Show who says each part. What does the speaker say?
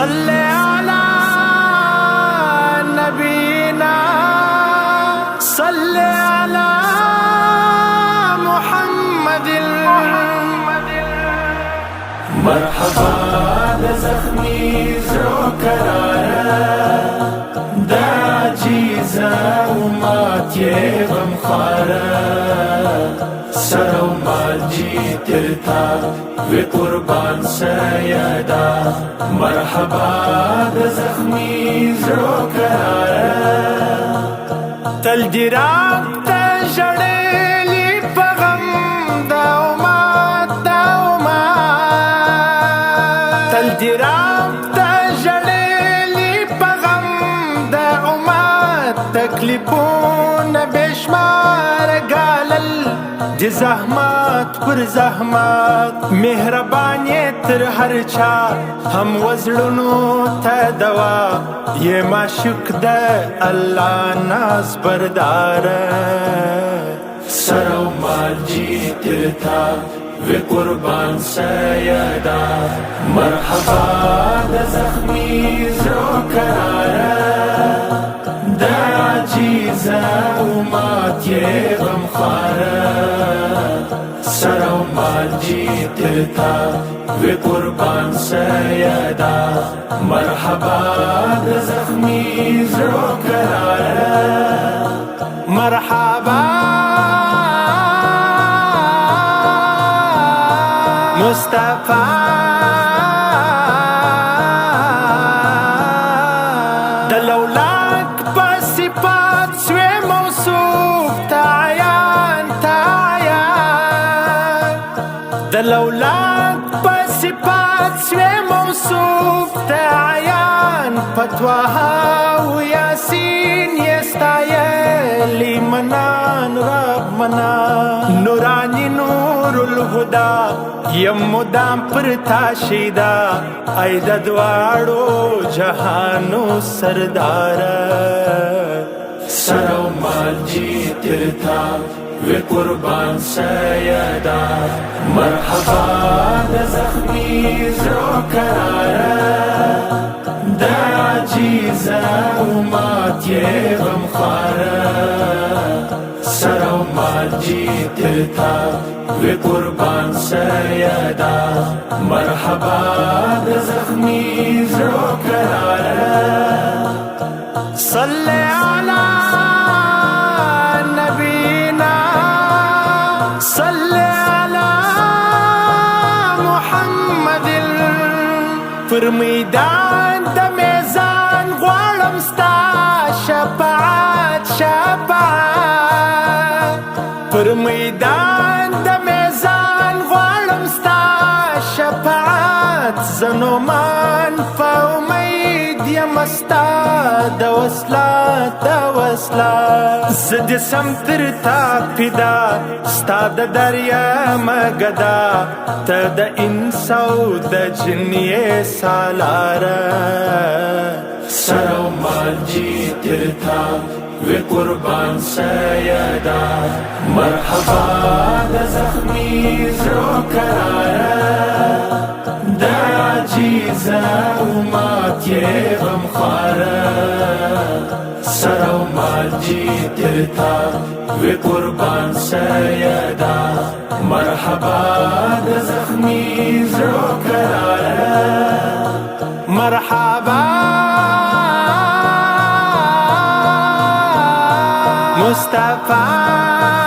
Speaker 1: صل على نبينا صل على محمد مرحبا لزخمي زرو كرارة دا عجيزة وماتي غمخارة سرو مالجي ترتا وقربان سيدا مرحبا لزخمي زرو كرارة تل دراك تجڑیلی پغم تل دراک تجڑیلی پغم دا امات تکلیفون بشمار گالل دی زحمات پر زحمات مهربانی تر هر چا هم وزړونو ته دوا یہ معشوق دا اللہ ناز بردار سرو مال جی ترتا و قربان سیدا مرحبا دا زخمی زرو کرارا دا عجیزا امات یہ غمخارا سرو مال جی ترتا و قربان سیدا مرحبا دا زخمی زرو کرارا مرحبا مصطفى دلولاك بصفات سوى موصوف تعيان دلولاك بصفات سوى موصوف تعيان فتواها وياسين يستايل منان رب منان نوراني نور الهدى یم مدام پر تاشیدا ای د دواړو جهانو سردار سرو مال جی ترتا و قربان سیدا مرحبا د زخمی زرو کرارا دا عجیزا امات یہ غمخارا سرو مال جی ترتا و قربان سیدا مرحبا دا زخمی زرو کرارا صل على نبينا صل على محمد پر میدان د میزان غواړم ستا شفاعت پر میدان د میزان غواړم ستا شفاعت زنو مان په امید یم ستا د وصلات زد سم تر تا پیدا ستا د دریم گدا ته د انس او د جن یې سالاره سرو مال جی ترتا و قربان سیدا مرحبا دا زخمی زرو کرارا دا عجیزا امات یہ غمخارا سرو مال جی ترتا و قربان سیدا مرحبا دا زخمی زرو کرارا مرحبا مصطفى